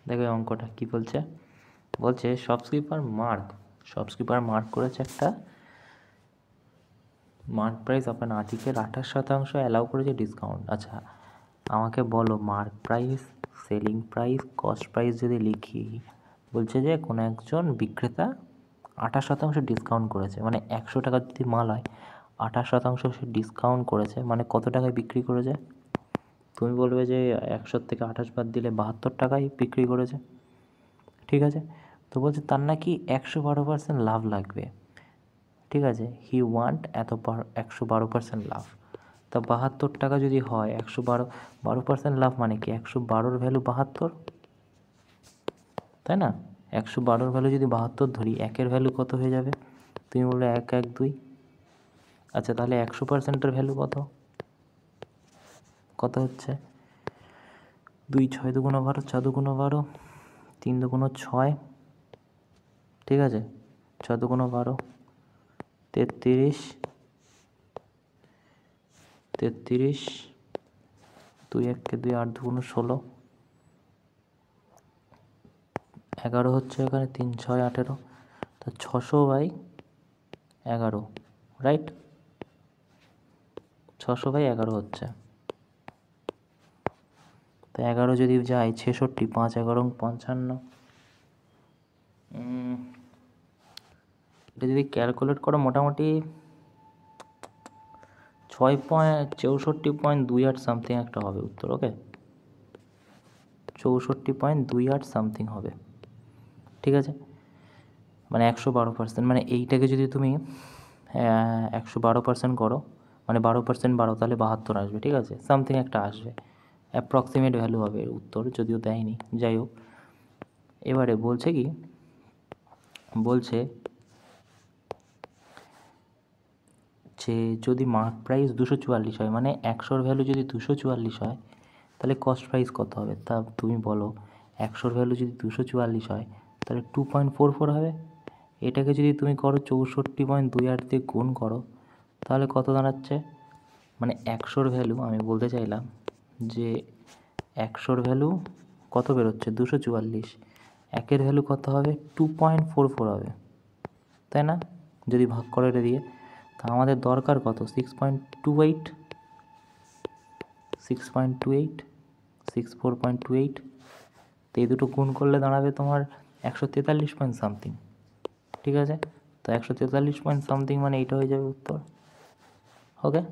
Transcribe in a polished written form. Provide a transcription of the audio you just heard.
দেখো এই অঙ্কটা কী বলছে, বলছে শপকিপার মার্ক করেছে একটা mark price of an article 28% allow করেছে ডিসকাউন্ট। আচ্ছা আমাকে বলো mark price, selling price, cost price যদি লিখি, বলছে যে কোনো একজন বিক্রেতা 28% ডিসকাউন্ট করেছে, মানে 100 টাকা যদি মাল হয় 28% সে ডিসকাউন্ট করেছে, মানে কত টাকায় বিক্রি করেছে? তুমি বলবে যে 100 থেকে 28 বাদ দিলে 72 টাকায় বিক্রি করেছে, ঠিক আছে। তো বলছে তার নাকি 112% লাভ লাগবে, ঠিক আছে। হি ওয়ান্ট 112% লাভ। তা 72 টাকা যদি হয় 12% লাভ মানে কি 112-র ভ্যালু 72, তাই না? 112-র ভ্যালু যদি 72 ধরি, একের ভ্যালু কত হয়ে যাবে? তুমি বললে 1 1 2। আচ্ছা তাহলে 100%-এর ভ্যালু কত হচ্ছে? 2 6 2 12, 6 2 12, 3 2 6, ঠিক আছে, 6 2 12, 33, 2 1 2, 8 2 16, 11 হচ্ছে এখানে, 3 6 18, তো 600/11, রাইট? 600/11 হচ্ছে। তো 11 যদি যায় 66, 5 11 55, এটা যদি ক্যালকুলেট করো মোটামুটি 64.28 সামথিং একটা হবে উত্তর। ওকে, 64.28 সামথিং হবে, ঠিক আছে। মানে 112%, মানে এইটাকে যদি তুমি 112% করো, মানে 12% বাড়ো, তাহলে 72 আসবে, ঠিক আছে, সামথিং একটা আসবে, অ্যাপ্রক্সিমেট ভ্যালু হবে উত্তর, যদিও দেয়নি, যাই হোক। এবারে বলছে কি, বলছে যে যদি মার্ক প্রাইস 244 হয়, মানে 100-র ভ্যালু যদি 244 হয়, তাহলে কস্ট প্রাইস কত হবে? তা তুমি বলো 100-র ভ্যালু যদি 244 হয় তাহলে 2.44 হবে। এটাকে যদি তুমি করো 64.28 দিয়ে গুণ করো, তাহলে কত দাঁড়াচ্ছে? মানে 100-র ভ্যালু, আমি বলতে চাইলাম যে 100-র ভ্যালু কত বেরোচ্ছে? 244, একের ভ্যালু কত হবে? 2.44 হবে, তাই না? যদি ভাগ করো এটা দিয়ে, তা আমাদের দরকার কত? 6.28, 64.28, তো এই দুটো গুণ করলে দাঁড়াবে তোমার 143 পয়েন্ট সামথিং, ঠিক আছে। তো 143 পয়েন্ট সামথিং মানে এইটা হয়ে যাবে উত্তর। ওকে।